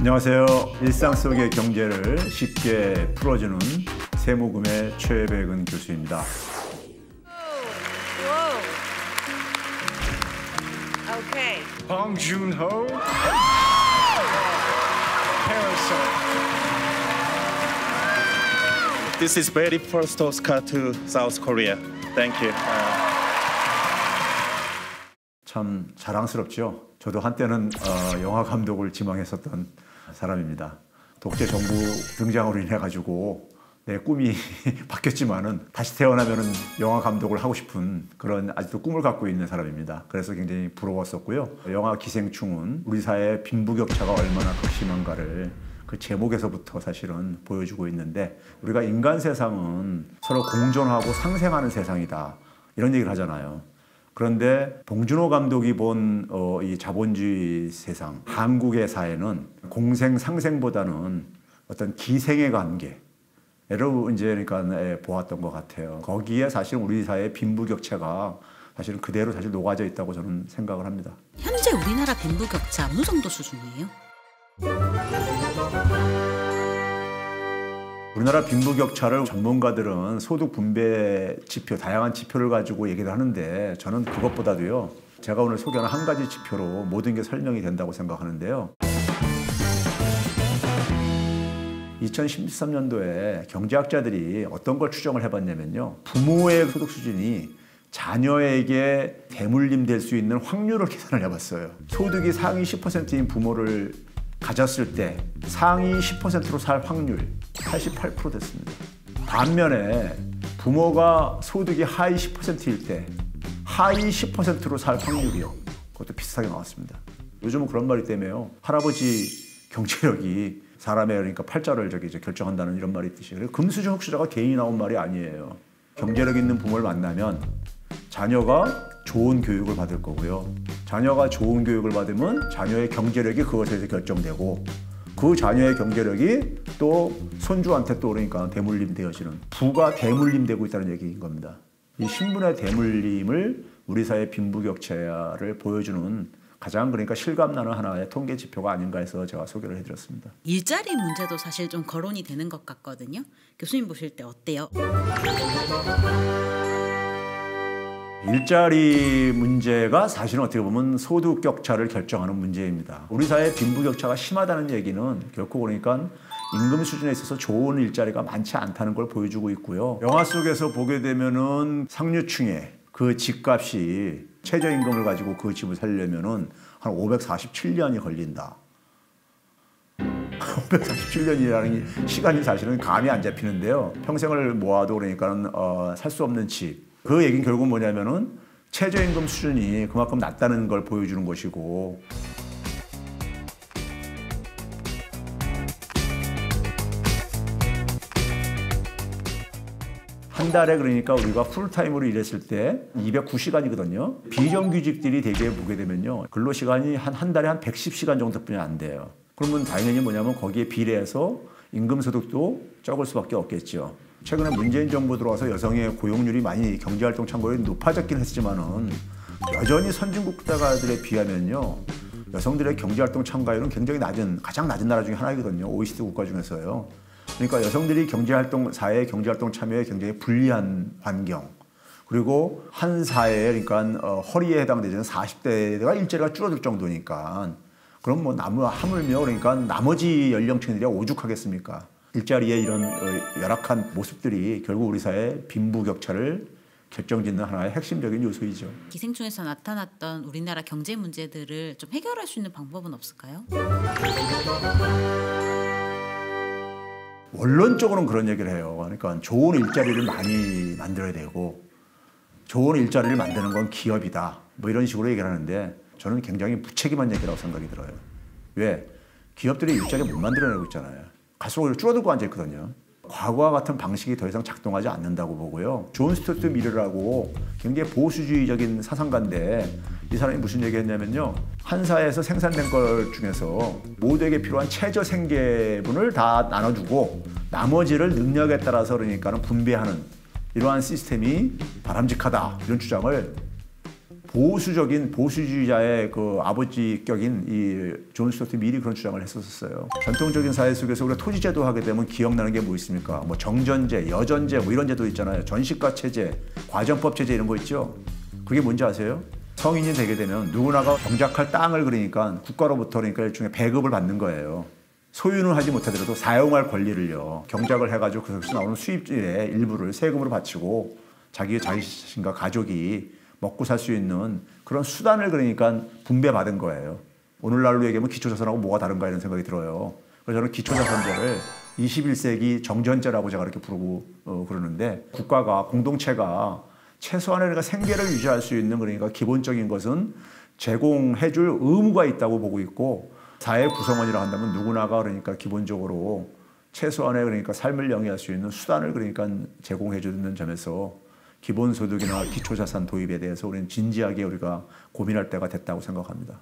안녕하세요. 일상 속의 경제를 쉽게 풀어주는 세무금의 최백은 교수입니다. Okay. Bong Joon-ho. Parasite. This is very first Oscar to South Korea. Thank you. 참 자랑스럽죠. 저도 한때는 영화 감독을 지망했었던 사람입니다. 독재 정부 등장으로 인해 가지고 내 꿈이 바뀌었지만은 다시 태어나면은 영화 감독을 하고 싶은 그런 아직도 꿈을 갖고 있는 사람입니다. 그래서 굉장히 부러웠었고요. 영화 기생충은 우리 사회의 빈부격차가 얼마나 극심한가를 그 제목에서부터 사실은 보여주고 있는데, 우리가 인간 세상은 서로 공존하고 상생하는 세상이다 이런 얘기를 하잖아요. 그런데 봉준호 감독이 본 이 자본주의 세상, 한국의 사회는 공생 상생보다는 어떤 기생의 관계를 이제 그러니까 보았던 것 같아요. 거기에 사실 우리 사회의 빈부격차가 사실은 그대로 사실 녹아져 있다고 저는 생각을 합니다. 현재 우리나라 빈부격차 어느 정도 수준이에요? 우리나라 빈부격차를 전문가들은 소득 분배 지표, 다양한 지표를 가지고 얘기를 하는데, 저는 그것보다도요, 제가 오늘 소개하는 한 가지 지표로 모든 게 설명이 된다고 생각하는데요. 2013년도에 경제학자들이 어떤 걸 추정을 해봤냐면요, 부모의 소득 수준이 자녀에게 대물림 될 수 있는 확률을 계산을 해봤어요. 소득이 상위 10%인 부모를 가졌을 때 상위 10%로 살 확률 88% 됐습니다. 반면에 부모가 소득이 하위 10%일 때 하위 10%로 살 확률이요, 그것도 비슷하게 나왔습니다. 요즘은 그런 말이 때문에요, 할아버지 경제력이 사람의 그러니까 팔자를 결정한다는 이런 말이 있듯이, 금수저 흑수저가 개인이 나온 말이 아니에요. 경제력 있는 부모를 만나면 자녀가 좋은 교육을 받을 거고요. 자녀가 좋은 교육을 받으면 자녀의 경제력이 그것에서 결정되고, 그 자녀의 경제력이 또 손주한테 또 그러니까 대물림 되어지는, 부가 대물림 되고 있다는 얘기인 겁니다. 이 신분의 대물림을 우리 사회 빈부격차를 보여주는 가장 그러니까 실감나는 하나의 통계 지표가 아닌가 해서 제가 소개를 해드렸습니다. 일자리 문제도 사실 좀 거론이 되는 것 같거든요. 교수님 보실 때 어때요? 일자리 문제가 사실은 어떻게 보면 소득 격차를 결정하는 문제입니다. 우리 사회의 빈부격차가 심하다는 얘기는 결코 그러니까 임금 수준에 있어서 좋은 일자리가 많지 않다는 걸 보여주고 있고요. 영화 속에서 보게 되면은 상류층의 그 집값이 최저임금을 가지고 그 집을 살려면은 한 547년이 걸린다. 547년이라는 시간이 사실은 감이 안 잡히는데요. 평생을 모아도 그러니까는 살 수 없는 집. 그 얘기는 결국 뭐냐면은 최저임금 수준이 그만큼 낮다는 걸 보여주는 것이고, 한 달에 그러니까 우리가 풀타임으로 일했을 때 209시간이거든요. 비정규직들이 대개 보게 되면요, 근로시간이 한 달에 한 110시간 정도뿐이 안 돼요. 그러면 당연히 뭐냐면 거기에 비례해서 임금소득도 적을 수밖에 없겠죠. 최근에 문재인 정부 들어와서 여성의 고용률이 많이 경제활동 참고율이 높아졌긴 했지만은 여전히 선진국가들에 비하면요, 여성들의 경제활동 참가율은 굉장히 낮은, 가장 낮은 나라 중에 하나이거든요. OECD 국가 중에서요. 그러니까 여성들이 사회 경제활동 참여에 굉장히 불리한 환경, 그리고 한 사회에 그러니까 허리에 해당되는 40대가 일자리가 줄어들 정도니까, 그럼 뭐 하물며 그러니까 나머지 연령층들이 오죽하겠습니까? 일자리의 이런 열악한 모습들이 결국 우리 사회의 빈부격차를 결정짓는 하나의 핵심적인 요소이죠. 기생충에서 나타났던 우리나라 경제 문제들을 좀 해결할 수 있는 방법은 없을까요? 원론적으로는 그런 얘기를 해요. 그러니까 좋은 일자리를 많이 만들어야 되고, 좋은 일자리를 만드는 건 기업이다, 뭐 이런 식으로 얘기를 하는데, 저는 굉장히 무책임한 얘기라고 생각이 들어요. 왜? 기업들이 일자리 못 만들어내고 있잖아요. 갈수록 줄어들고 앉아있거든요. 과거와 같은 방식이 더 이상 작동하지 않는다고 보고요. 존 스튜어트 밀이라고 굉장히 보수주의적인 사상가인데, 이 사람이 무슨 얘기 했냐면요, 한 사회에서 생산된 것 중에서 모두에게 필요한 최저 생계분을 다 나눠주고 나머지를 능력에 따라서 그러니까는 분배하는 이러한 시스템이 바람직하다, 이런 주장을 보수적인 보수주의자의 그 아버지격인 이 존 스튜어트 밀이 그런 주장을 했었어요. 전통적인 사회 속에서 우리가 토지제도 하게 되면 기억나는 게 뭐 있습니까? 뭐 정전제, 여전제 뭐 이런 제도 있잖아요. 전시가 체제, 과정법 체제 이런 거 있죠. 그게 뭔지 아세요? 성인이 되게 되면 누구나가 경작할 땅을 그러니까 국가로부터 그러니까 일종의 배급을 받는 거예요. 소유는 하지 못하더라도 사용할 권리를요. 경작을 해가지고 그것에서 나오는 수입의 일부를 세금으로 바치고 자기 자신과 가족이 먹고 살 수 있는 그런 수단을 그러니까 분배받은 거예요. 오늘날로 얘기하면 기초자산하고 뭐가 다른가 이런 생각이 들어요. 그래서 저는 기초자산제를 21세기 정전제라고 제가 이렇게 부르고 그러는데 국가가 공동체가 최소한의 그러니까 생계를 유지할 수 있는 그러니까 기본적인 것은 제공해줄 의무가 있다고 보고 있고 사회 구성원이라 한다면 누구나가 그러니까 기본적으로 최소한의 그러니까 삶을 영위할 수 있는 수단을 그러니까 제공해 주는 점에서 기본소득이나 기초자산 도입에 대해서 우리는 진지하게 우리가 고민할 때가 됐다고 생각합니다.